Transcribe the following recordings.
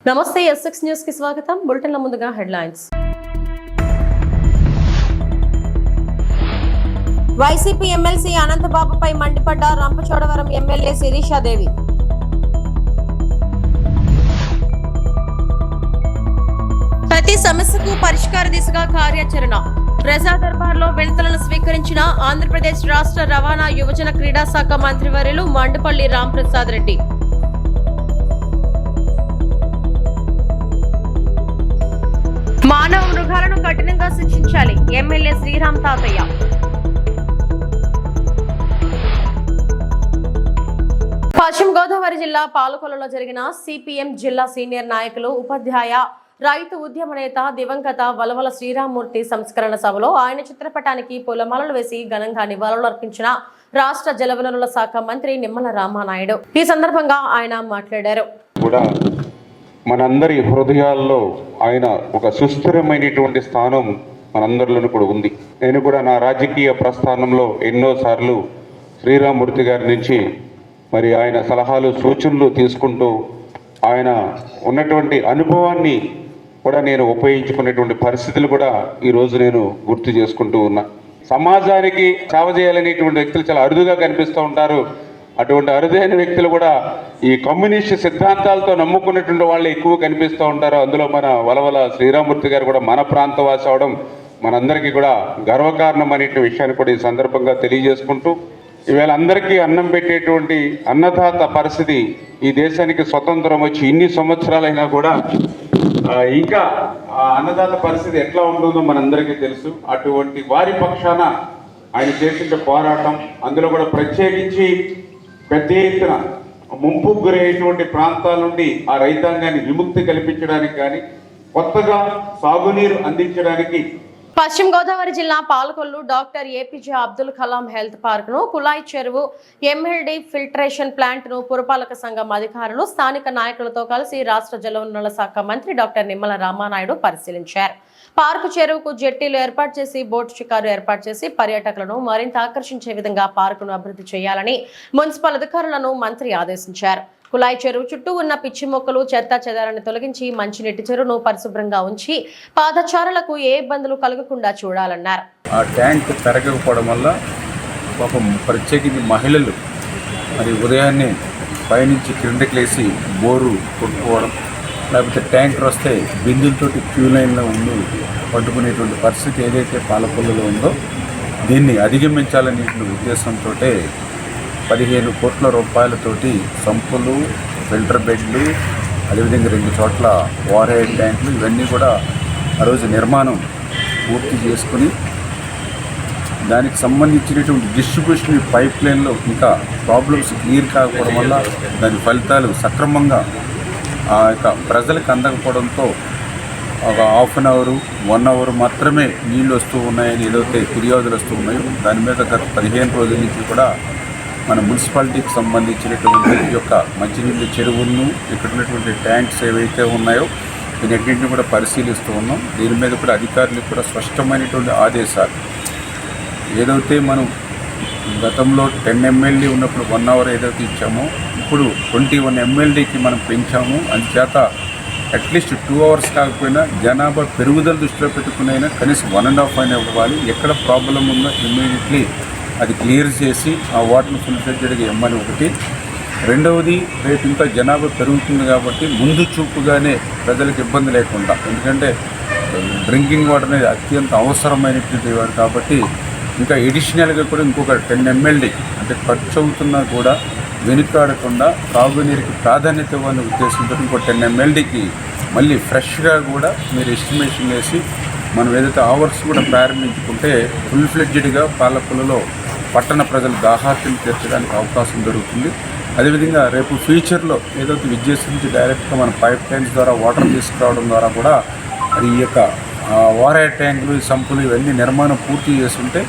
నమస్తే ఎస్6 న్యూస్ కి స్వాగతం. బులెటిన్ల ముందుగా హెడ్లైన్స్. వైసీపీ ఎమ్మెల్సీ అనంతబాబుపై మండిపడ్డ రంపచోడవరం ఎమ్మెల్యే శిరీషాదేవి. ప్రతి సమస్యకు పరిష్కార దిశగా కార్యాచరణ. ప్రజా దర్బార్లో వినతులను స్వీకరించిన ఆంధ్రప్రదేశ్ రాష్ట్ర రవాణా యువజన క్రీడా శాఖ మంత్రివర్యులు మండపల్లి రాంప్రసాద్ రెడ్డి. మానవ మృగాలను కఠినంగా శిక్షించాలి ఎమ్మెల్యే శ్రీరామ్ తాతయ్య. పశ్చిమ గోదావరి జిల్లా పాలకొల్లులో జరిగిన సిపిఎం జిల్లా సీనియర్ నాయకులు, ఉపాధ్యాయ, రైతు ఉద్యమ నేత దివంగత వలవల శ్రీరామ్మూర్తి సంస్కరణ సభలో ఆయన చిత్రపటానికి పూలమాలలు వేసి ఘనంగా నివాళులు అర్పించిన రాష్ట్ర జలవనరుల శాఖ మంత్రి నిమ్మల రామానాయుడు. ఈ సందర్భంగా ఆయన మాట్లాడారు. మనందరి హృదయాల్లో ఆయన ఒక సుస్థిరమైనటువంటి స్థానం మనందరిలోనూ కూడా ఉంది. నేను కూడా నా రాజకీయ ప్రస్థానంలో ఎన్నోసార్లు శ్రీరామ్మూర్తి గారి నుంచి మరి ఆయన సలహాలు సూచనలు తీసుకుంటూ ఆయన ఉన్నటువంటి అనుభవాన్ని కూడా నేను ఉపయోగించుకునేటువంటి పరిస్థితులు కూడా ఈరోజు నేను గుర్తు చేసుకుంటూ ఉన్నా. సమాజానికి సేవ చేయాలనేటువంటి వ్యక్తులు చాలా అరుదుగా కనిపిస్తూ ఉంటారు. అటువంటి అరుదైన వ్యక్తులు కూడా ఈ కమ్యూనిస్ట్ సిద్ధాంతాలతో నమ్ముకున్నటువంటి వాళ్ళు ఎక్కువ కనిపిస్తూ ఉంటారు. అందులో మన వలవల శ్రీరామ్మూర్తి గారు కూడా మన ప్రాంతవాసి అవడం మనందరికీ కూడా గర్వకారణం అనే విషయాన్ని కూడా ఈ సందర్భంగా తెలియజేసుకుంటూ, ఈవేళ అందరికీ అన్నం పెట్టేటువంటి అన్నదాత పరిస్థితి ఈ దేశానికి స్వతంత్రం వచ్చి ఇన్ని సంవత్సరాలైనా కూడా ఇంకా అన్నదాత పరిస్థితి ఎట్లా ఉంటుందో మనందరికీ తెలుసు. అటువంటి వారి పక్షాన ఆయన చేసిన పోరాటం, అందులో కూడా ప్రత్యేకించి పెద్ద ఎత్తున ముంపుకు గురయ్యేటువంటి ప్రాంతాల నుండి ఆ రైతాంగాన్ని విముక్తి కల్పించడానికి కానీ కొత్తగా సాగునీరు అందించడానికి పశ్చిమ గోదావరి జిల్లా Palakollu doctor APJ Abdul Kalam health park ను, కులాయి చెరువు, ఎంఎల్డి ఫిల్టరేషన్ ప్లాంట్ ను పురపాలక సంఘం అధికారులు స్థానిక నాయకులతో కలిసి రాష్ట్ర జలవనరుల శాఖ మంత్రి డాక్టర్ నిమ్మల రామానాయుడు పరిశీలించారు. పార్కు చెరువుకు జెట్టీలు ఏర్పాటు చేసి బోట్ షికారు ఏర్పాటు చేసి పర్యాటకులను మరింత ఆకర్షించే విధంగా పార్కును అభివృద్ధి చేయాలని మున్సిపల్ అధికారులను మంత్రి ఆదేశించారు. కులాయి చెరువు చుట్టూ ఉన్న పిచ్చి మొక్కలు, చెత్త చెదారాన్ని తొలగించి మంచినీటి చెరువును పరిశుభ్రంగా ఉంచి పాదచారులకు ఏ ఇబ్బందులు కలగకుండా చూడాలన్నారు. ఆ ట్యాంక్ పెరగకపోవడం వల్ల పాపం ప్రత్యేకించి మహిళలు మరి ఉదయాన్నే పైనుంచి క్రిందకి లేసి బోరు కొట్టుకోవడం, లేకపోతే ట్యాంకర్ వస్తే బిందులతోటి క్యూ లైన్లో ఉండి పట్టుకునేటువంటి పరిస్థితి ఏదైతే పాలకొల్లులో ఉందో దీన్ని అధిగమించాలనే ఉద్దేశంతో 15 కోట్ల రూపాయలతోటి సంపులు, ఫిల్టర్ బెడ్లు, అదేవిధంగా 2 చోట్ల ఓవర్ హెడ్ ట్యాంకులు ఇవన్నీ కూడా ఆ రోజు నిర్మాణం పూర్తి చేసుకుని దానికి సంబంధించినటువంటి డిస్ట్రిబ్యూషన్ పైప్ లైన్లో ఇంకా ప్రాబ్లమ్స్ క్లియర్ కాకపోవడం వల్ల దాని ఫలితాలు సక్రమంగా ఆ యొక్క ప్రజలకు అందకపోవడంతో ఒక హాఫ్ అన్ అవర్ 1 అవర్ మాత్రమే నీళ్ళు వస్తూ ఉన్నాయని ఏదైతే ఫిర్యాదులు వస్తూ ఉన్నాయో దాని మీద గత 15 రోజుల నుంచి కూడా మన మున్సిపాలిటీకి సంబంధించినటువంటి యొక్క మంచినీళ్ళ చెరువులను, ఇక్కడ ఉన్నటువంటి ట్యాంక్స్ ఏవైతే ఉన్నాయో వీటన్నింటినీ కూడా పరిశీలిస్తూ ఉన్నాం. దీని మీద కూడా అధికారులకు కూడా స్పష్టమైనటువంటి ఆదేశాలు, ఏదైతే మనం గతంలో 10 MLD ఉన్నప్పుడు 1 అవర్ ఏదైతే ఇచ్చామో ఇప్పుడు 21 MLDకి మనం పెంచాము. అందుచేత అట్లీస్ట్ 2 అవర్స్ కాకపోయినా జనాభా పెరుగుదల దృష్టిలో పెట్టుకునైనా కనీసం 1.5 అయినా ఇవ్వాలి. ఎక్కడ ప్రాబ్లం ఉందో ఇమ్మీడియట్లీ అది క్లియర్ చేసి ఆ వాటర్ని ఫుల్ఫిల్డ్గా ఇవ్వమని ఒకటి. రెండవది, రేపు ఇంకా జనాభా పెరుగుతుంది కాబట్టి ముందు చూపుగానే ప్రజలకు ఇబ్బంది లేకుండా, ఎందుకంటే డ్రింకింగ్ వాటర్ అనేది అత్యంత అవసరమైనటువంటి వాడు కాబట్టి ఇంకా ఎడిషనల్గా కూడా ఇంకొక 10 MLD అంటే ఖర్చు అవుతున్నా కూడా వెనుకాడకుండా తాగునీరుకి ప్రాధాన్యత ఇవ్వాలనే ఉద్దేశంతో ఇంకో 10 MLDకి మళ్ళీ ఫ్రెష్గా కూడా మీరు ఎస్టిమేషన్ వేసి మనం ఏదైతే అవర్స్ కూడా ప్రారంభించుకుంటే ఫుల్ ఫ్లెడ్జ్డ్గా పాలకొల్లులో పట్టణ ప్రజల దాహార్తిని తీర్చడానికి అవకాశం దొరుకుతుంది. అదేవిధంగా రేపు ఫ్యూచర్లో ఏదైతే విద్యుత్ నుంచి డైరెక్ట్గా మన పైప్ లైన్స్ ద్వారా వాటర్ తీసుకురావడం ద్వారా కూడా అది ఈ యొక్క ఓవర్ ట్యాంకులు, సంపులు ఇవన్నీ నిర్మాణం పూర్తి చేస్తుంటే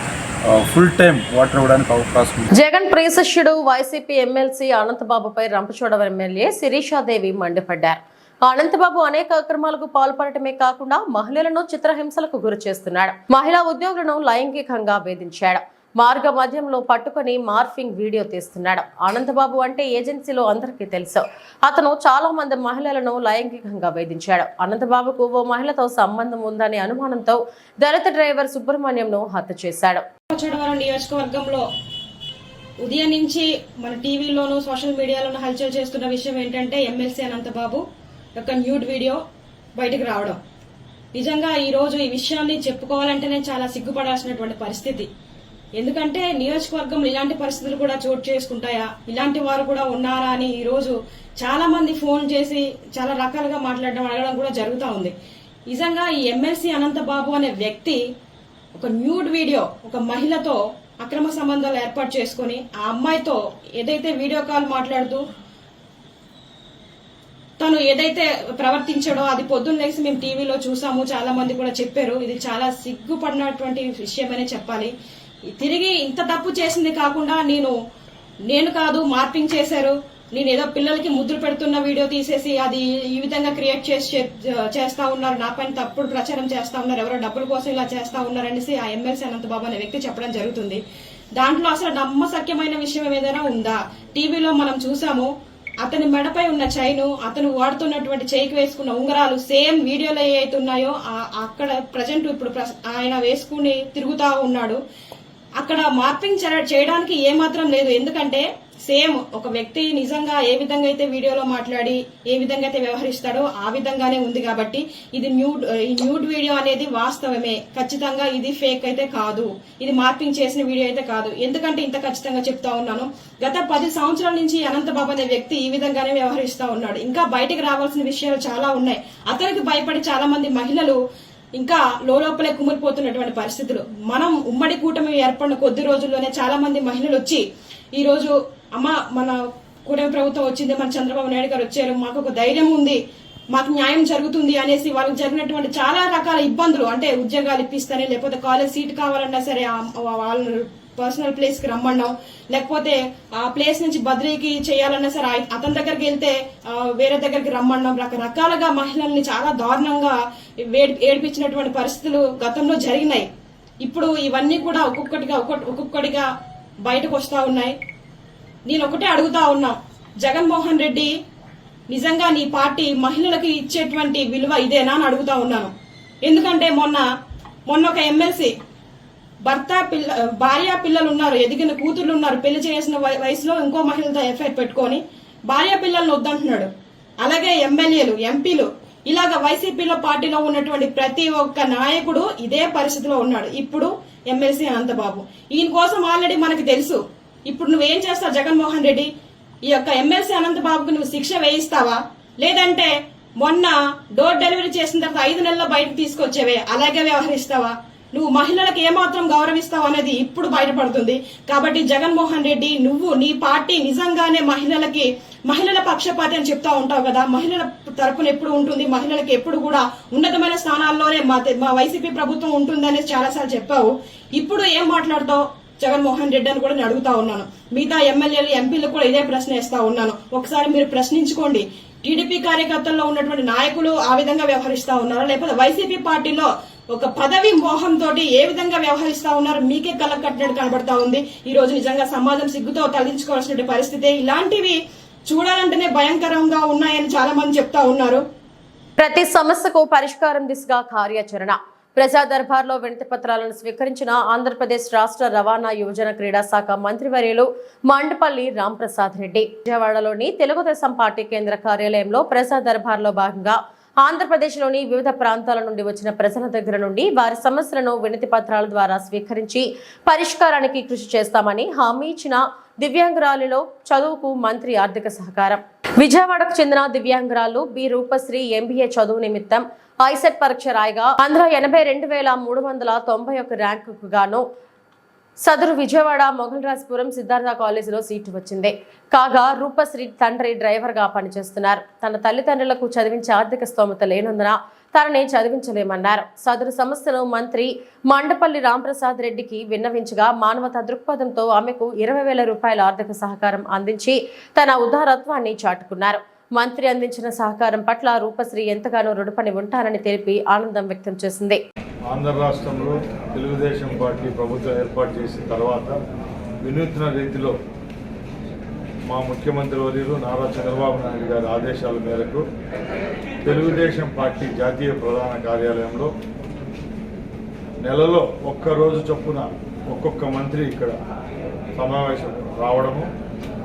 ఫుల్ టైం వాటర్ ఇవ్వడానికి అవకాశం ఉంది. జగన్ ప్రియశిష్యుడు వైసీపీ ఎమ్మెల్సీ అనంతబాబుపై రంపచోడవరం ఎమ్మెల్యే శిరీషాదేవి మండిపడ్డారు. అనంతబాబు అనేక అక్రమాలకు పాల్పడటమే కాకుండా మహిళలను చిత్రహింసలకు గురి చేస్తున్నాడు. మహిళా ఉద్యోగులను లైంగికంగా వేధించాడు. మార్గ మధ్యంలో పట్టుకొని మార్ఫింగ్ వీడియో తీస్తున్నాడు. ఆనందబాబు అంటే ఏజెన్సీలో అందరికీ తెలుసు. అతను చాలా మంది మహిళలను లైంగికంగా వేధించాడు. అనంతబాబుకు ఓ మహిళతో సంబంధం ఉందనే అనుమానంతో దళిత డ్రైవర్ సుబ్రహ్మణ్యంను హత్య చేశాడు. నియోజకవర్గంలో ఉదయం నుంచి మన టీవీలోను సోషల్ మీడియాలోను హల్చల్ చేస్తున్న విషయం ఏంటంటే ఎమ్మెల్సీ అనంతబాబు యొక్క న్యూడ్ వీడియో బయటకు రావడం. నిజంగా ఈ రోజు ఈ విషయాన్ని చెప్పుకోవాలంటేనే చాలా సిగ్గుపడాల్సినటువంటి పరిస్థితి. ఎందుకంటే నియోజకవర్గంలో ఇలాంటి పరిస్థితులు కూడా చోటు చేసుకుంటాయా, ఇలాంటి వారు కూడా ఉన్నారా అని ఈ రోజు చాలా మంది ఫోన్ చేసి చాలా రకాలుగా మాట్లాడడం అడగడం కూడా జరుగుతూ ఉంది. నిజంగా ఈ ఎమ్మెల్సీ అనంతబాబు అనే వ్యక్తి ఒక న్యూడ్ వీడియో ఒక మహిళతో అక్రమ సంబంధాలు ఏర్పాటు చేసుకుని ఆ అమ్మాయితో ఏదైతే వీడియో కాల్ మాట్లాడుతూ తను ఏదైతే ప్రవర్తించాడో అది పొద్దున్న లేసి మేము టీవీలో చూసాము, చాలా మంది కూడా చెప్పారు. ఇది చాలా సిగ్గుపడినటువంటి విషయమనే చెప్పాలి. తిరిగి ఇంత తప్పు చేసింది కాకుండా నేను కాదు మార్పింగ్ చేశారు, నేను ఏదో పిల్లలకి ముద్దులు పెడుతున్న వీడియో తీసేసి అది ఈ విధంగా క్రియేట్ చేస్తా ఉన్నారు, నా పైన తప్పుడు ప్రచారం చేస్తా ఉన్నారు, ఎవరో డబ్బుల కోసం ఇలా చేస్తా ఉన్నారు అనేసి ఆ ఎమ్మెల్సీ అనంతబాబు అనే వ్యక్తి చెప్పడం జరుగుతుంది. దాంట్లో అసలు నమ్మశక్యమైన విషయం ఏదైనా ఉందా? టీవీలో మనం చూసాము, అతని మెడపై ఉన్న చైను, అతను వాడుతున్నటువంటి చేయికి వేసుకున్న ఉంగరాలు సేమ్ వీడియోలో ఏవైతే ఉన్నాయో అక్కడ ప్రజెంట్ ఇప్పుడు ఆయన వేసుకుని తిరుగుతా ఉన్నాడు. అక్కడ మార్పింగ్ చేయడానికి ఏమాత్రం లేదు. ఎందుకంటే సేమ్ ఒక వ్యక్తి నిజంగా ఏ విధంగా అయితే వీడియోలో మాట్లాడి ఏ విధంగా అయితే వ్యవహరిస్తాడో ఆ విధంగానే ఉంది. కాబట్టి ఇది న్యూడ్ వీడియో అనేది వాస్తవమే, ఖచ్చితంగా ఇది ఫేక్ అయితే కాదు, ఇది మార్పింగ్ చేసిన వీడియో అయితే కాదు. ఎందుకంటే ఇంత ఖచ్చితంగా చెప్తా ఉన్నాను, గత 10 సంవత్సరాల నుంచి అనంతబాబు అనే వ్యక్తి ఈ విధంగానే వ్యవహరిస్తా ఉన్నాడు. ఇంకా బయటకు రావాల్సిన విషయాలు చాలా ఉన్నాయి. అతనికి భయపడి చాలా మంది మహిళలు ఇంకా లోపలే కుమిలిపోతున్నటువంటి పరిస్థితులు. మనం ఉమ్మడి కూటమి ఏర్పడిన కొద్ది రోజుల్లోనే చాలా మంది మహిళలు వచ్చి ఈ రోజు అమ్మ మన కూటమి ప్రభుత్వం వచ్చింది, మన చంద్రబాబు నాయుడు గారు వచ్చారు, మాకు ఒక ధైర్యం ఉంది, మాకు న్యాయం జరుగుతుంది అనేసి వాళ్ళకి జరిగినటువంటి చాలా రకాల ఇబ్బందులు, అంటే ఉద్యోగాలు ఇప్పిస్తానే, లేకపోతే కాలేజ్ సీట్ కావాలన్నా సరే వాళ్ళ పర్సనల్ ప్లేస్ కి రమ్మన్నాం, లేకపోతే ఆ ప్లేస్ నుంచి బదిలీకి చేయాలన్నా సరే అతని దగ్గరికి వెళ్తే వేరే దగ్గరికి రమ్మన్నాం. రకరకాలుగా మహిళల్ని చాలా దారుణంగా ఏడిపించినటువంటి పరిస్థితులు గతంలో జరిగినాయి. ఇప్పుడు ఇవన్నీ కూడా ఒక్కొక్కటిగా బయటకు వస్తా ఉన్నాయి. నేను ఒకటే అడుగుతా ఉన్నా, జగన్మోహన్ రెడ్డి నిజంగా నీ పార్టీ మహిళలకు ఇచ్చేటువంటి విలువ ఇదేనా అని అడుగుతా ఉన్నాను. ఎందుకంటే మొన్న ఒక ఎమ్మెల్సీ భార్య పిల్లలు ఉన్నారు, ఎదిగిన కూతుర్లు ఉన్నారు, పెళ్లి చేసిన వయసులో ఇంకో మహిళతో ఎఫ్ఐఆర్ పెట్టుకొని భార్య పిల్లల్ని వద్దంటున్నాడు. అలాగే ఎమ్మెల్యేలు, ఎంపీలు, ఇలాగ వైసీపీలో పార్టీలో ఉన్నటువంటి ప్రతి ఒక్క నాయకుడు ఇదే పరిస్థితిలో ఉన్నాడు. ఇప్పుడు ఎమ్మెల్సీ అనంతబాబు, ఈయన కోసం ఆల్రెడీ మనకు తెలుసు. ఇప్పుడు నువ్వేం చేస్తావు జగన్మోహన్ రెడ్డి? ఈ యొక్క ఎమ్మెల్సీ అనంతబాబుకు నువ్వు శిక్ష వేయిస్తావా, లేదంటే మొన్న డోర్ డెలివరీ చేసిన తర్వాత 5 నెలల్లో బయటకు తీసుకొచ్చేవే అలాగే వ్యవహరిస్తావా? నువ్వు మహిళలకు ఏమాత్రం గౌరవిస్తావు అనేది ఇప్పుడు బయటపడుతుంది. కాబట్టి జగన్మోహన్ రెడ్డి, నువ్వు నీ పార్టీ నిజంగానే మహిళల పక్షపాతి అని చెప్తా ఉంటావు కదా, మహిళల తరపున ఎప్పుడు ఉంటుంది, మహిళలకు ఎప్పుడు కూడా ఉన్నతమైన స్థానాల్లోనే మా వైసీపీ ప్రభుత్వం ఉంటుంది చాలాసార్లు చెప్పావు. ఇప్పుడు ఏం మాట్లాడతావు జగన్మోహన్ రెడ్డి అని కూడా నేను అడుగుతా ఉన్నాను. మిగతా ఎమ్మెల్యేలు, ఎంపీలు కూడా ఇదే ప్రశ్న వేస్తా ఉన్నాను. ఒకసారి మీరు ప్రశ్నించుకోండి. టీడీపీ కార్యకర్తల్లో ఉన్నటువంటి నాయకులు ఆ విధంగా వ్యవహరిస్తా ఉన్నారా, లేకపోతే వైసీపీ పార్టీలో ఒక పదవి మోహంతో ఏ విధంగా వ్యవహరిస్తా ఉన్నారు మీకే కళ్ళకు కట్టినట్టు కనబడతా ఉంది. ఈ రోజు నిజంగా సమాజం సిగ్గుతో తలదించుకోవాల్సిన పరిస్థితి. ఇలాంటివి చూడాలంటేనే భయంకరంగా ఉన్నాయని చాలా మంది చెప్తా ఉన్నారు. ప్రతి సమస్యకు పరిష్కారం దిశగా కార్యాచరణ. ప్రజా దర్బార్లో వినతి పత్రాలను స్వీకరించిన ఆంధ్రప్రదేశ్ రాష్ట్ర రవాణా యువజన క్రీడా శాఖ మంత్రివర్యులు మండపల్లి రాంప్రసాద్ రెడ్డి విజయవాడలోని తెలుగుదేశం పార్టీ కేంద్ర కార్యాలయంలో ప్రజా దర్బార్లో భాగంగా ఆంధ్రప్రదేశ్లోని వివిధ ప్రాంతాల నుండి వచ్చిన ప్రజల దగ్గర నుండి వారి సమస్యలను వినతి పత్రాల ద్వారా స్వీకరించి పరిష్కారానికి కృషి చేస్తామని హామీ ఇచ్చిన దివ్యాంగురాలిలో చదువుకు మంత్రి ఆర్థిక సహకారం. విజయవాడకు చెందిన దివ్యాంగురాలు బి రూపశ్రీ ఎంబీఏ చదువు నిమిత్తం ఐసెట్ పరీక్ష రాయగా అందులో 82,391 ర్యాంకుకు గాను సదరు విజయవాడ మొగల్రాజ్పురం సిద్ధార్థ కాలేజీలో సీటు వచ్చింది. కాగా రూపశ్రీ తండ్రి డ్రైవర్ గా పనిచేస్తున్నారు. తన తల్లిదండ్రులకు చదివించే ఆర్థిక స్తోమత లేనందున తనని చదివించలేమన్నారు. సదరు సమస్యను మంత్రి మండపల్లి రాంప్రసాద్ రెడ్డికి విన్నవించగా మానవతా దృక్పథంతో ఆమెకు 20,000 రూపాయల ఆర్థిక సహకారం అందించి తన ఉదారత్వాన్ని చాటుకున్నారు. మంత్రి అందించిన సహకారం పట్ల రూపశ్రీ ఎంతగానో రుణపడి ఉంటారని తెలిపి ఆనందం వ్యక్తం చేసింది. ఆంధ్ర రాష్ట్రంలో తెలుగుదేశం పార్టీ ప్రభుత్వం ఏర్పాటు చేసిన తర్వాత వినూత్న రీతిలో మా ముఖ్యమంత్రి వర్యులు నారా చంద్రబాబు నాయుడు గారి ఆదేశాల మేరకు తెలుగుదేశం పార్టీ జాతీయ ప్రధాన కార్యాలయంలో నెలలో ఒక్కరోజు చొప్పున ఒక్కొక్క మంత్రి ఇక్కడ సమావేశం రావడము,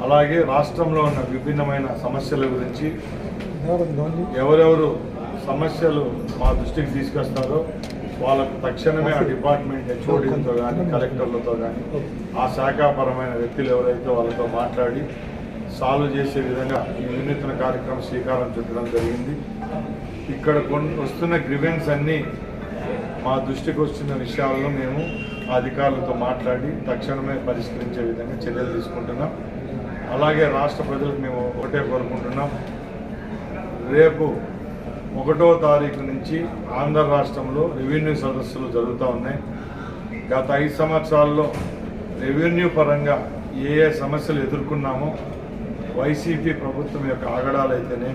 అలాగే రాష్ట్రంలో ఉన్న విభిన్నమైన సమస్యల గురించి ఎవరెవరు సమస్యలు మా దృష్టికి తీసుకొస్తారో వాళ్ళకు తక్షణమే ఆ డిపార్ట్మెంట్ హెచ్ఓడిలతో కానీ కలెక్టర్లతో కానీ ఆ శాఖాపరమైన వ్యక్తులు ఎవరైతే వాళ్ళతో మాట్లాడి సాల్వ్ చేసే విధంగా ఈ వినూత్న కార్యక్రమం శ్రీకారం చుట్టడం జరిగింది. ఇక్కడ వస్తున్న గ్రివెన్స్ అన్నీ మా దృష్టికి వస్తున్న విషయాలను మేము అధికారులతో మాట్లాడి తక్షణమే పరిష్కరించే విధంగా చర్యలు తీసుకుంటున్నాం. అలాగే రాష్ట్ర ప్రజలకు మేము ఒకటే కోరుకుంటున్నాం, రేపు 1వ తారీఖు నుంచి ఆంధ్ర రాష్ట్రంలో రెవెన్యూ సదస్సులు జరుగుతూ ఉన్నాయి. గత 5 సంవత్సరాల్లో రెవెన్యూ పరంగా ఏ సమస్యలు ఎదుర్కొన్నామో వైసీపీ ప్రభుత్వం యొక్క ఆగడాలైతేనే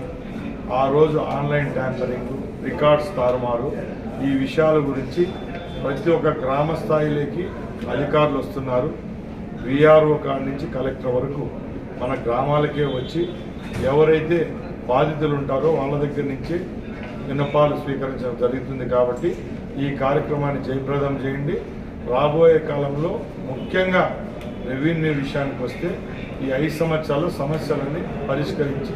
ఆ రోజు ఆన్లైన్ ట్యాంపరింగ్, రికార్డ్స్ తారుమారు, ఈ విషయాల గురించి ప్రతి ఒక్క గ్రామ స్థాయిలోకి అధికారులు వస్తున్నారు. విఆర్ఓ కాడి నుంచి కలెక్టర్ వరకు మన గ్రామాలకే వచ్చి ఎవరైతే బాధితులు ఉంటారో వాళ్ళ దగ్గర నుంచి విన్నపాలు స్వీకరించడం జరుగుతుంది. కాబట్టి ఈ కార్యక్రమాన్ని జయప్రదం చేయండి. రాబోయే కాలంలో ముఖ్యంగా రెవెన్యూ విషయానికి వస్తే ఈ 5 సంవత్సరాలు సమస్యలన్నీ పరిష్కరించి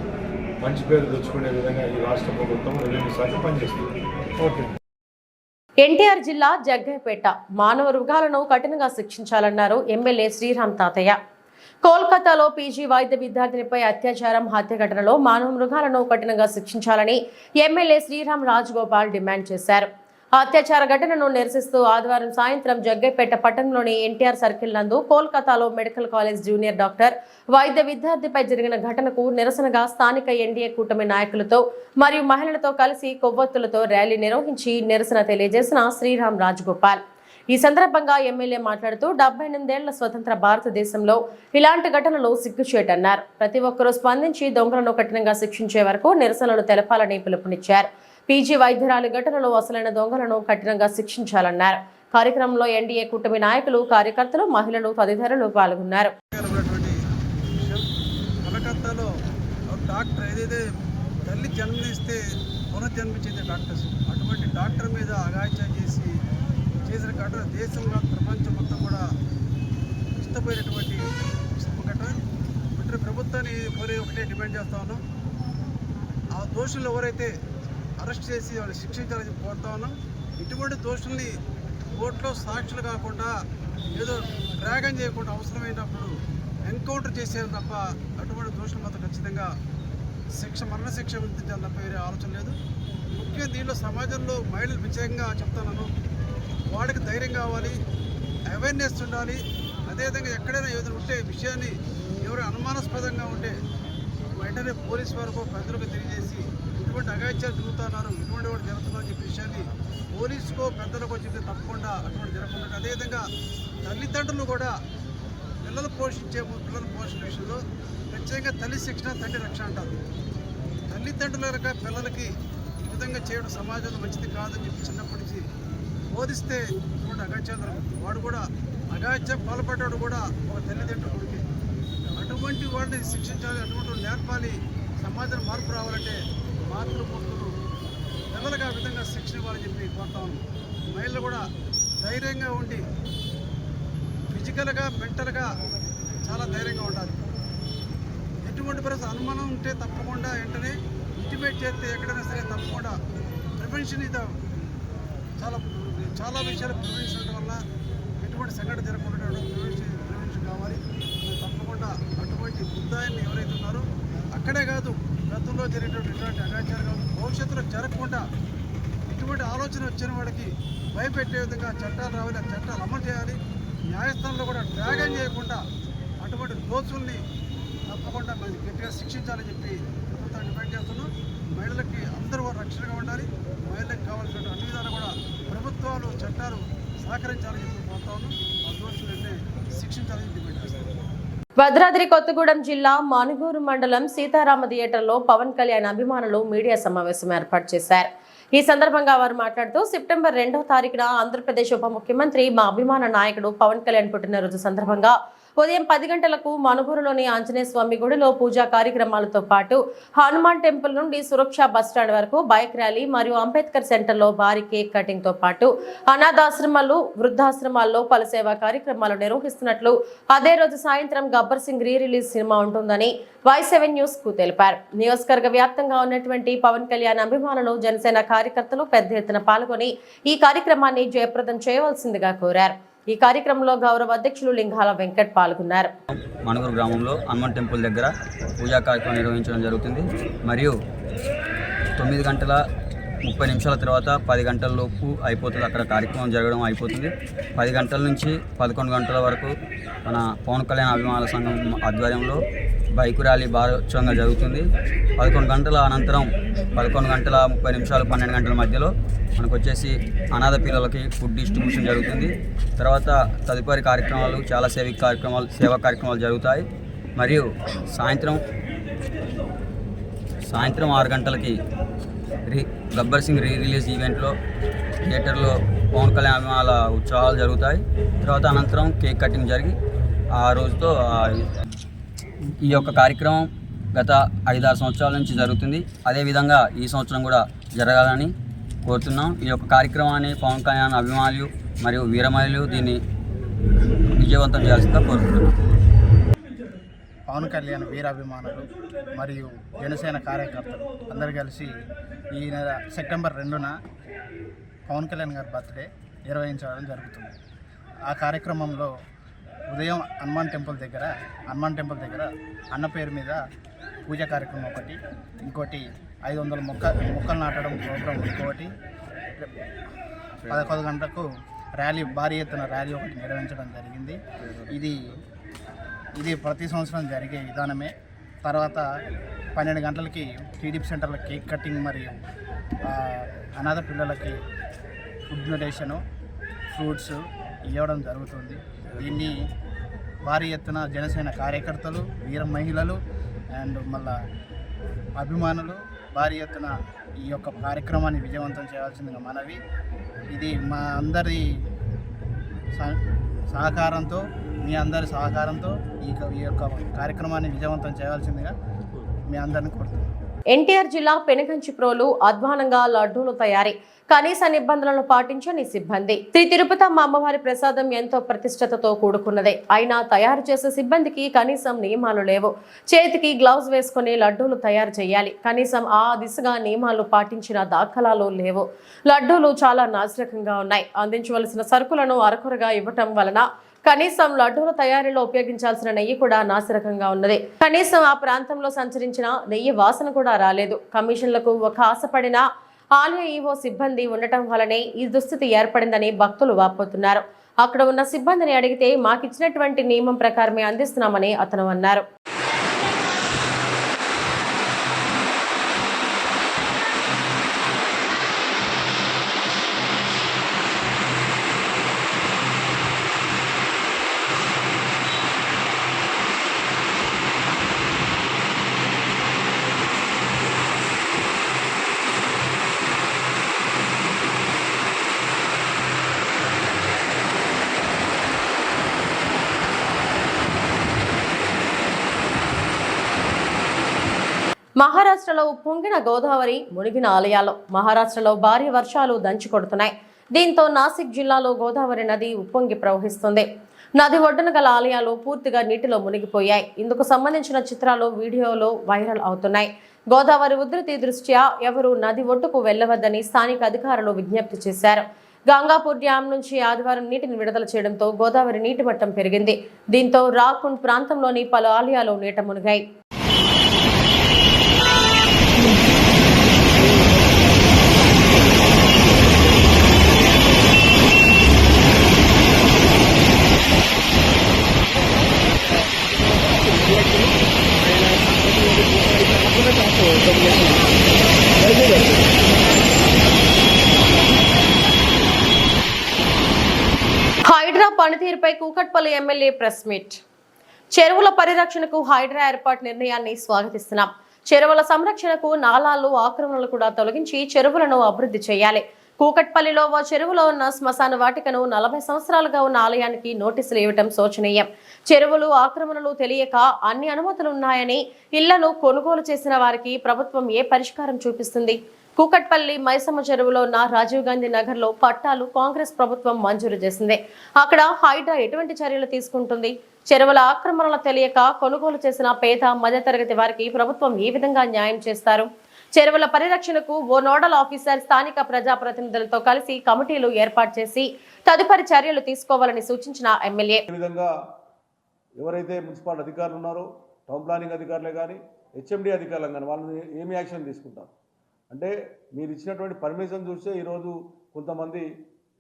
మంచి పేరు తెచ్చుకునే విధంగా ఈ రాష్ట్ర ప్రభుత్వం రెవెన్యూ శాఖ పనిచేస్తుంది. ఓకే. ఎన్టీఆర్ జిల్లా జగ్గయ్యపేట మానవ మృగాలను కఠినంగా శిక్షించాలన్నారు ఎమ్మెల్యే శ్రీరామ్ తాతయ్య. కోల్కతాలో పీజీ వైద్య విద్యార్థినిపై అత్యాచారం, హత్య ఘటనలో మానవ మృగాలను కఠినంగా శిక్షించాలని ఎమ్మెల్యే శ్రీరామ్ రాజగోపాల్ డిమాండ్ చేశారు. అత్యాచార ఘటనను నిరసిస్తూ ఆదివారం సాయంత్రం జగ్గయ్యపేట పట్టణంలోని ఎన్టీఆర్ సర్కిల్ నందు కోల్కతాలో మెడికల్ కాలేజ్ జూనియర్ డాక్టర్ వైద్య విద్యార్థిపై జరిగిన ఘటనకు నిరసనగా స్థానిక ఎన్డీఏ కూటమి నాయకులతో మరియు మహిళలతో కలిసి కొవ్వొత్తులతో ర్యాలీ నిర్వహించి నిరసన తెలియజేసిన శ్రీరామ్ రాజగోపాల్. ఈ సందర్భంగా ఎమ్మెల్యే మాట్లాడుతూ 78 ఏళ్ల స్వతంత్ర భారతదేశంలో ఇలాంటి ఘటనలు సిగ్గుచేటన్నారు. ప్రతి ఒక్కరూ స్పందించి దొంగలను కఠినంగా శిక్షించే వరకు నిరసనలు తెలపాలని పిలుపునిచ్చారు. పీజీ వైద్యురాలి ఘటనలో అసలైన దొంగలను కఠినంగా శిక్షించాలన్నారు. కార్యక్రమంలో ఎన్డీఏ కూటమి నాయకులు, కార్యకర్తలు, మహిళలు తదితరులు పాల్గొన్నారు. కలకత్తాలో డాక్టర్ ఏదైతే తల్లి జన్మనిస్తే పునర్జన్మించింది డాక్టర్స్, అటువంటి డాక్టర్ మీద అఘాయిత్యం చేసిన ఘటన దేశంలో ప్రపంచం మొత్తం కూడా ఇష్టపోయినటువంటి ఘటన. అంటే ప్రభుత్వాన్ని ఒకటే డిమాండ్ చేస్తా ఉన్నాం, ఆ దోషులు ఎవరైతే అరెస్ట్ చేసి వాళ్ళు శిక్షించాలని కోరుతా ఉన్నాం. ఇటువంటి దోషుల్ని కోర్టులో సాక్షులు కాకుండా ఏదో డ్రాగన్ చేయకుండా అవసరమైనప్పుడు ఎన్కౌంటర్ చేసేది తప్ప అటువంటి దోషులు మాత్రం ఖచ్చితంగా మరణశిక్ష విధించాలి తప్ప వేరే ఆలోచన లేదు. ముఖ్యంగా దీనిలో సమాజంలో మహిళలు ప్రత్యేకంగా చెప్తాను, వాడికి ధైర్యం కావాలి, అవేర్నెస్ ఉండాలి. అదేవిధంగా ఎక్కడైనా ఏదైనా ఉంటే విషయాన్ని ఎవరు అనుమానాస్పదంగా ఉంటే వెంటనే పోలీసు వరకు పెద్దలకు తెలియజేసి ఇటువంటి అఘాయిత్యాలు జరుగుతున్నారు, ఇటువంటి వాడు జరుగుతున్నారని చెప్పే విషయాన్ని పోలీసుకో పెద్దలకు చెప్తే తప్పకుండా అటువంటి జరగకుండా. అదేవిధంగా తల్లిదండ్రులు కూడా పిల్లలు పోషించే విషయంలో ప్రత్యేకంగా తల్లి శిక్షణ, తండ్రి రక్షణ అంటారు. తల్లిదండ్రుల యొక్క పిల్లలకి ఈ విధంగా చేయడం సమాజంలో మంచిది కాదని చెప్పి చిన్నప్పటి నుంచి బోధిస్తే ఇటువంటి అఘాయిత్యాలు జరుగుతుంది. వాడు కూడా అఘాయిత్యం పాల్పడ్డాడు కూడా ఒక తల్లిదండ్రుల కొడుకే. అటువంటి వాడిని శిక్షించాలి, అటువంటి నేర్పాలి. సమాజం మార్పు రావాలంటే మాతృమూర్తులు పిల్లలకు ఆ విధంగా శిక్షణ ఇవ్వాలని చెప్పి కోరుతా ఉన్నాం. మహిళలు కూడా ధైర్యంగా ఉండి ఫిజికల్గా, మెంటల్గా చాలా ధైర్యంగా ఉండాలి. ఎటువంటి పరిస్థితి అనుమానం ఉంటే తప్పకుండా వెంటనే ఇంటిమేట్ చేస్తే ఎక్కడైనా సరే తప్పకుండా ప్రివెన్షన్ ఇది చాలా విషయాలు ప్రివెన్షన్ ఉండడం వల్ల ఎటువంటి సంఘటన జరగకుండా ప్రివెన్షన్ కావాలి. తప్పకుండా అటువంటి ముద్దాయిల్ని ఎవరైతే ఉన్నారో అక్కడే కాదు, గతంలో జరిగినటువంటి ఇటువంటి అఘాయిత్యాలు కాదు, భవిష్యత్తులో జరగకుండా ఇటువంటి ఆలోచన వచ్చిన వాడికి భయపెట్టే విధంగా చట్టాలు రావాలి, ఆ చట్టాలు అమలు చేయాలి. న్యాయస్థానంలో కూడా త్యాగం చేయకుండా అటువంటి దోషుల్ని తప్పకుండా గట్టిగా శిక్షించాలని చెప్పి ప్రభుత్వాన్ని డిమాండ్ చేస్తున్నాం. మహిళలకి అందరూ రక్షణగా ఉండాలి. మహిళలకు కావాల్సిన అన్ని విధాలు కూడా ప్రభుత్వాలు, చట్టాలు సహకరించాలని చెప్పి కోరుతా ఉన్నాం. ఆ దోషులన్నీ శిక్షించాలని డిమాండ్ చేస్తున్నాం. భద్రాద్రి కొత్తగూడెం జిల్లా మానుగూరు మండలం సీతారామ థియేటర్లో పవన్ కళ్యాణ్ అభిమానులు మీడియా సమావేశం ఏర్పాటు చేశారు. ఈ సందర్భంగా వారు మాట్లాడుతూ సెప్టెంబర్ 2వ తారీఖున ఆంధ్రప్రదేశ్ ఉప ముఖ్యమంత్రి మా అభిమాన నాయకుడు పవన్ కళ్యాణ్ పుట్టినరోజు సందర్భంగా ఉదయం 10 గంటలకు మనుగూరులోని ఆంజనేయ స్వామి గుడిలో పూజా కార్యక్రమాలతో పాటు హనుమాన్ టెంపుల్ నుండి సురక్ష బస్టాండ్ వరకు బైక్ ర్యాలీ మరియు అంబేద్కర్ సెంటర్లో భారీ కేక్ కటింగ్ తో పాటు అనాథాశ్రమాలు వృద్ధాశ్రమాల్లో పలు సేవా కార్యక్రమాలు నిర్వహిస్తున్నట్లు అదే రోజు సాయంత్రం గబ్బర్ సింగ్ రిలీజ్ సినిమా ఉంటుందని Y7 న్యూస్ కు తెలిపారు. నియోజకవర్గ వ్యాప్తంగా ఉన్నటువంటి పవన్ కళ్యాణ్ అభిమానులు జనసేన కార్యకర్తలు పెద్ద ఎత్తున పాల్గొని ఈ కార్యక్రమాన్ని జయప్రదం చేయవలసిందిగా కోరారు. ఈ కార్యక్రమంలో గౌరవ అధ్యక్షులు లింగాల వెంకట్ పాల్గొన్నారు. మనుగూరు గ్రామంలో హనుమాన్ టెంపుల్ దగ్గర పూజా కార్యక్రమం నిర్వహించడం జరుగుతుంది. మరియు 9 గంటల 30 నిమిషాల తర్వాత 10 గంటల లోపు అయిపోతుంది. అక్కడ కార్యక్రమం జరగడం అయిపోతుంది. 10 గంటల నుంచి 11 గంటల వరకు మన పవన్ కళ్యాణ్ అభిమానుల సంఘం ఆధ్వర్యంలో బైక్ ర్యాలీ భారోత్సవంగా జరుగుతుంది. 11 గంటల అనంతరం 11 గంటల 30 నిమిషాలు 12 గంటల మధ్యలో మనకు వచ్చేసి అనాథ పిల్లలకి ఫుడ్ డిస్ట్రిబ్యూషన్ జరుగుతుంది. తర్వాత తదుపరి కార్యక్రమాలు చాలా సేవా కార్యక్రమాలు జరుగుతాయి. మరియు సాయంత్రం 6 గంటలకి గబ్బర్ సింగ్ రిలీజ్ ఈవెంట్లో థియేటర్లో పవన్ కళ్యాణ్ అభిమానుల ఉత్సవాలు జరుగుతాయి. తర్వాత అనంతరం కేక్ కటింగ్ జరిగి ఆ రోజుతో ఈ యొక్క కార్యక్రమం గత 5-6 సంవత్సరాల నుంచి జరుగుతుంది. అదేవిధంగా ఈ సంవత్సరం కూడా జరగాలని కోరుతున్నాం. ఈ యొక్క కార్యక్రమాన్ని పవన్ కళ్యాణ్ అభిమానులు మరియు వీరమహిళలు దీన్ని విజయవంతం చేయాల్సిందిగా కోరుతున్నాం. పవన్ కళ్యాణ్ వీరాభిమానులు మరియు జనసేన కార్యకర్తలు అందరూ కలిసి ఈ నెల సెప్టెంబర్ 2న పవన్ కళ్యాణ్ గారి బర్త్డే నిర్వహించడం జరుగుతుంది. ఆ కార్యక్రమంలో ఉదయం హనుమాన్ టెంపుల్ దగ్గర అన్న పేరు మీద పూజా కార్యక్రమం ఒకటి, ఇంకోటి 500 మొక్కలు నాటడం ప్రోగ్రాం ఇంకోటి, 11 గంటలకు భారీ ఎత్తున ర్యాలీ ఒకటి నిర్వహించడం జరిగింది. ఇది ప్రతి సంవత్సరం జరిగే విధానమే. తర్వాత 12 గంటలకి టీడీపీ సెంటర్లో కేక్ కటింగ్ మరియు అనాథ పిల్లలకి ఫుడ్ డొనేషను ఫ్రూట్స్ ఇవ్వడం జరుగుతుంది. దీన్ని భారీ ఎత్తున జనసేన కార్యకర్తలు, వీర మహిళలు అండ్ మళ్ళా అభిమానులు భారీ ఎత్తున ఈ యొక్క కార్యక్రమాన్ని విజయవంతం చేయాల్సిందిగా మనవి. ఇది మా అందరి సహకారంతో, మీ అందరి సహకారంతో ఈ యొక్క కార్యక్రమాన్ని విజయవంతం చేయాల్సిందిగా మీ అందరిని కోరుతున్నాను. ఎన్టీఆర్ జిల్లా పెనుగంచిప్రోలు అధ్వానంగా లడ్డూలు తయారీ కనీస నిబంధనలను పాటించని సిబ్బంది. శ్రీ తిరుపతమ్మ అమ్మవారి ప్రసాదం ఎంతో ప్రతిష్టతతో కూడుకున్నదే. అయినా తయారు చేసే సిబ్బందికి కనీసం నియమాలు లేవు. చేతికి గ్లౌజ్ వేసుకుని లడ్డూలు తయారు చేయాలి. కనీసం ఆ దిశగా నియమాలు పాటించిన దాఖలాలు లేవు. లడ్డూలు చాలా నాసిరకంగా ఉన్నాయి. అందించవలసిన సరుకులను అరకొరగా ఇవ్వటం వలన కనీసం లడ్డూల తయారీలో ఉపయోగించాల్సిన నెయ్యి కూడా నాసిరకంగా ఉన్నది. కనీసం ఆ ప్రాంతంలో సంచరించిన నెయ్యి వాసన కూడా రాలేదు. కమిషన్లకు ఒక ఆశపడిన ఆలయ ఈవో సిబ్బంది ఉండటం వల్లనే ఈ దుస్థితి ఏర్పడిందని భక్తులు వాపోతున్నారు. అక్కడ ఉన్న సిబ్బందిని అడిగితే మాకిచ్చినటువంటి నియమం ప్రకారమే అందిస్తున్నామని అతను అన్నారు. మహారాష్ట్రలో ఉప్పొంగిన గోదావరి, మునిగిన ఆలయాలు. మహారాష్ట్రలో భారీ వర్షాలు దంచి కొడుతున్నాయి. దీంతో నాసిక్ జిల్లాలో గోదావరి నది ఉప్పొంగి ప్రవహిస్తుంది. నది ఒడ్డున గల ఆలయాలు పూర్తిగా నీటిలో మునిగిపోయాయి. ఇందుకు సంబంధించిన చిత్రాలు, వీడియోలు వైరల్ అవుతున్నాయి. గోదావరి ఉధృతి దృష్ట్యా ఎవరూ నది ఒడ్డుకు వెళ్లవద్దని స్థానిక అధికారులు విజ్ఞప్తి చేశారు. గంగాపూర్ డ్యాం నుంచి ఆదివారం నీటిని విడుదల చేయడంతో గోదావరి నీటి మట్టం పెరిగింది. దీంతో రాకుండ్ ప్రాంతంలోని పలు ఆలయాలు నీట మునిగాయి. హైడ్రా పనితీరుపై కూకట్పల్లి ఎమ్మెల్యే ప్రెస్ మీట్. చెరువుల పరిరక్షణకు హైడ్రా ఏర్పాటు నిర్ణయాన్ని స్వాగతిస్తున్నాం. చెరువుల సంరక్షణకు నాలాలు ఆక్రమణలు కూడా తొలగించి చెరువులను అభివృద్ధి చేయాలి. కూకట్పల్లిలో ఓ చెరువులో ఉన్న శ్మశాన వాటికను 40 సంవత్సరాలుగా ఉన్న ఆలయానికి నోటీసులు ఇవ్వటం శోచనీయం. చెరువులు ఆక్రమణలు తెలియక అన్ని అనుమతులు ఉన్నాయని ఇళ్లను కొనుగోలు చేసిన వారికి ప్రభుత్వం ఏ పరిష్కారం చూపిస్తుంది? కూకట్పల్లి మైసమ్మ చెరువులో ఉన్న రాజీవ్ గాంధీ నగర్ లో పట్టాలు కాంగ్రెస్ ప్రభుత్వం మంజూరు చేసింది. అక్కడ హైడ్రా ఎటువంటి చర్యలు తీసుకుంటుంది? చెరువుల ఆక్రమణలు తెలియక కొనుగోలు చేసిన పేద మధ్యతరగతి వారికి ప్రభుత్వం ఏ విధంగా న్యాయం చేస్తారు? చెరువుల పరిరక్షణకు ఓ నోడల్ ఆఫీసర్ స్థానిక ప్రజాప్రతినిధులతో కలిసి కమిటీలు ఏర్పాటు చేసి తదుపరి చర్యలు తీసుకోవాలని సూచించిన ఎమ్మెల్యే. ఎవరైతే మున్సిపల్ అధికారులు ఉన్నారో, టౌన్ ప్లానింగ్ అధికారులే కానీ, హెచ్ఎండి అధికారులు కానీ వాళ్ళని ఏమి యాక్షన్ తీసుకుంటారు అంటే, మీరు ఇచ్చినటువంటి పర్మిషన్ చూస్తే ఈరోజు కొంతమంది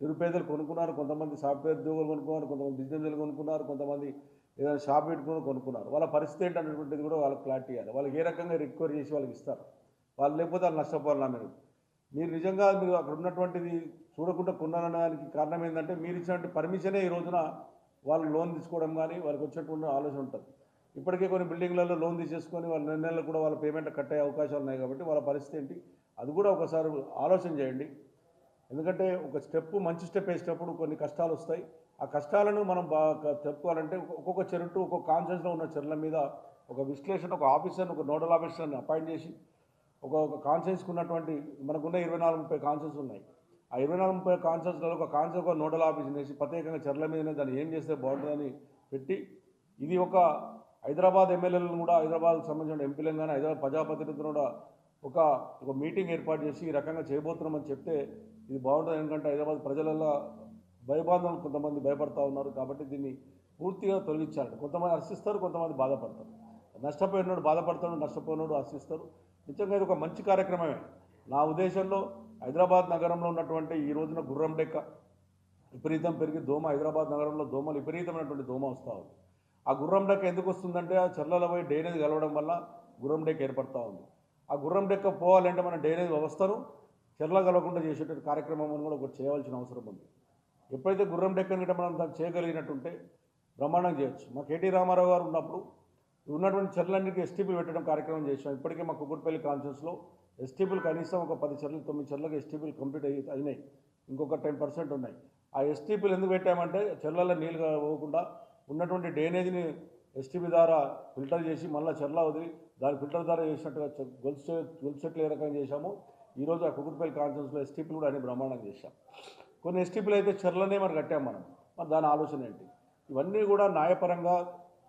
నిరుపేదలు కొనుక్కున్నారు, కొంతమంది సాఫ్ట్వేర్ ఉద్యోగులు కొనుక్కున్నారు, కొంతమంది బిజినెస్లు కొనుక్కున్నారు, కొంతమంది ఏదైనా షాప్ పెట్టుకుని కొనుక్కున్నారు. వాళ్ళ పరిస్థితి ఏంటనేటువంటిది కూడా వాళ్ళకి క్లారిటీ ఇవ్వాలి. వాళ్ళకి ఏ రకంగా రికవరీ చేసి వాళ్ళకి ఇస్తారు, వాళ్ళు లేకపోతే వాళ్ళు నష్టపోవాలన్నా మీరు నిజంగా మీరు అక్కడ ఉన్నటువంటిది చూడకుండా కొన్నారనడానికి కారణం ఏంటంటే, మీరు ఇచ్చినటువంటి పర్మిషనే ఈ రోజున వాళ్ళు లోన్ తీసుకోవడం కానీ వాళ్ళకి వచ్చేటువంటి ఆలోచన ఉంటుంది. ఇప్పటికే కొన్ని బిల్డింగ్లలో లోన్ తీసేసుకొని వాళ్ళ నెలలు కూడా వాళ్ళ పేమెంట్ కట్టే అవకాశాలు ఉన్నాయి. కాబట్టి వాళ్ళ పరిస్థితి ఏంటి అది కూడా ఒకసారి ఆలోచన చేయండి. ఎందుకంటే ఒక స్టెప్ మంచి స్టెప్ వేసేటప్పుడు కొన్ని కష్టాలు వస్తాయి. ఆ కష్టాలను మనం బాగా చెప్పుకోవాలంటే ఒక్కొక్క చెరువు ఒక్కొక్క కాన్షియస్లో ఉన్న చెరువుల మీద ఒక విశ్లేషణ, ఒక ఆఫీసర్ని, ఒక నోడల్ ఆఫీసర్ని అపాయింట్ చేసి ఒక కాన్షియస్కి ఉన్నటువంటి మనకున్న 24-30 కాన్షియస్ ఉన్నాయి. ఆ 24-30 కాన్షియస్లలో ఒక కాన్షియస్ ఒక నోడల్ ఆఫీస్ని వేసి ప్రత్యేకంగా చెరువుల మీదనే దాన్ని ఏం చేస్తే బాగుంటుందని పెట్టి, ఇది ఒక హైదరాబాద్ ఎమ్మెల్యేలను కూడా, హైదరాబాద్కు సంబంధించిన ఎంపీలను కానీ, హైదరాబాద్ ప్రజాప్రతినిధులను కూడా ఒక మీటింగ్ ఏర్పాటు చేసి ఈ రకంగా చేయబోతున్నామని చెప్తే ఇది బాగుంటుంది. ఎందుకంటే హైదరాబాద్ ప్రజలలో భయబాంధవులు కొంతమంది భయపడతా ఉన్నారు. కాబట్టి దీన్ని పూర్తిగా తొలగించాలి. కొంతమంది హర్షిస్తారు, కొంతమంది బాధపడతారు. నష్టపోయినోడు బాధపడతాడు, నష్టపోయినోడు హర్షిస్తారు. నిజంగా ఇది ఒక మంచి కార్యక్రమమే. నా ఉద్దేశంలో హైదరాబాద్ నగరంలో ఉన్నటువంటి ఈ రోజున గుర్రం డెక్క విపరీతం పెరిగి హైదరాబాద్ నగరంలో దోమలు విపరీతమైనటువంటి దోమ వస్తూ ఉంది. ఆ గుర్రం డెక్క ఎందుకు వస్తుందంటే, ఆ చెర్లలో పోయి డ్రైనేజ్ కలవడం వల్ల గుర్రం డెక్క ఏర్పడుతూ ఉంది. ఆ గుర్రం డెక్క పోవాలంటే మన డ్రైనేజ్ వ్యవస్థను చెర్ల కలవకుండా చేసేటువంటి కార్యక్రమం కూడా ఒకటి చేయవలసిన అవసరం ఉంది. ఎప్పుడైతే గుర్రం డెక్కని గిట్ట మనం దాన్ని చేయగలిగినట్టుంటే బ్రహ్మాండం చేయొచ్చు. మా కేటీ రామారావు గారు ఉన్నప్పుడు ఉన్నటువంటి చెర్లన్నిటికీ ఎస్టీపీలు పెట్టడం కార్యక్రమం చేసాం. ఇప్పటికే మా కుకుట్పల్లి కాన్ఫరెన్స్లో ఎస్టీపీలు కనీసం ఒక 10 చెర్లు 9 చెర్లకు ఎస్టీపీలు కంప్లీట్ అయినాయి. ఇంకొక 10% ఉన్నాయి. ఆ ఎస్టీపీలు ఎందుకు పెట్టామంటే, చెర్లలో నీళ్ళు పోకుండా ఉన్నటువంటి డ్రైనేజీని ఎస్టీపీ ద్వారా ఫిల్టర్ చేసి మళ్ళీ చెర్ల వదిలి దాని ఫిల్టర్ ద్వారా చేసినట్టుగా గొలుసు చెట్లు ఏ రకంగా చేశామో ఈరోజు ఆ కుకుట్పల్లి కాన్ఫరెన్స్లో ఎస్టీపీలు కూడా అన్ని బ్రహ్మాండం చేశాం. కొన్ని ఎస్టీపీలు అయితే చెర్లనే మరి కట్టాం మనం. మరి దాని ఆలోచన ఏంటి? ఇవన్నీ కూడా న్యాయపరంగా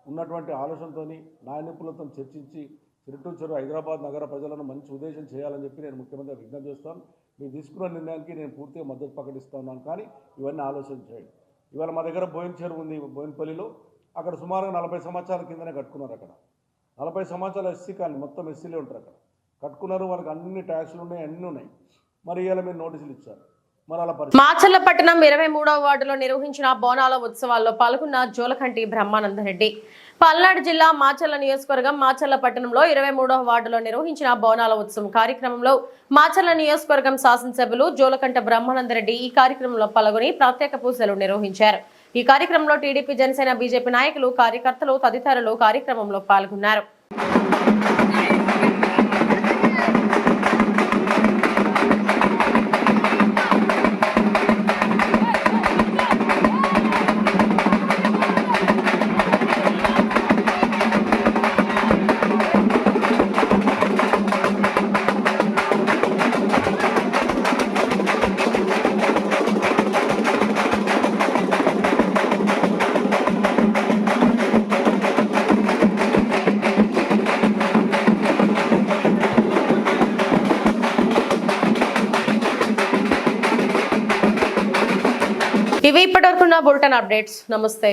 ఉన్నటువంటి ఆలోచనతో న్యాయ నిపుణులతో చర్చించి చెరువు హైదరాబాద్ నగర ప్రజలను మంచి ఉద్దేశం చేయాలని చెప్పి నేను ముఖ్యమంత్రి విజ్ఞప్తి చేస్తాను. మీరు తీసుకున్న నిర్ణయానికి నేను పూర్తిగా మద్దతు ప్రకటిస్తున్నాను. కానీ ఇవన్నీ ఆలోచన చేయండి. ఇవాళ మా దగ్గర బోయిన చెరువు ఉంది, బోయినపల్లిలో. అక్కడ సుమారుగా 40 సంవత్సరాల కిందనే కట్టుకున్నారు. అక్కడ 40 సంవత్సరాల ఎస్సీ కాలనీ, మొత్తం ఎస్సీలే ఉంటారు అక్కడ. కట్టుకున్నారు, వాళ్ళకి అన్ని ట్యాక్సులు ఉన్నాయి, అన్నీ ఉన్నాయి. మరి ఇవాళ మీరు నోటీసులు ఇచ్చారు. మాచర్ల పట్టణం 23వ వార్డులో నిర్వహించిన బోనాల ఉత్సవాల్లో పాల్గొన్న జోలకంటి బ్రహ్మానందరెడ్డి. పల్నాడు జిల్లా మాచర్ల నియోజకవర్గం మాచర్ల పట్టణంలో 23వ వార్డులో నిర్వహించిన బోనాల ఉత్సవం కార్యక్రమంలో మాచర్ల నియోజకవర్గం శాసనసభ్యులు జోలకంట బ్రహ్మానందరెడ్డి ఈ కార్యక్రమంలో పాల్గొని ప్రత్యేక పూజలు నిర్వహించారు. ఈ కార్యక్రమంలో టీడీపీ, జనసేన, బీజేపీ నాయకులు, కార్యకర్తలు తదితరులు కార్యక్రమంలో పాల్గొన్నారు. ఇవి ఇప్పటివరకున్న బులెటిన్ అప్డేట్స్. నమస్తే.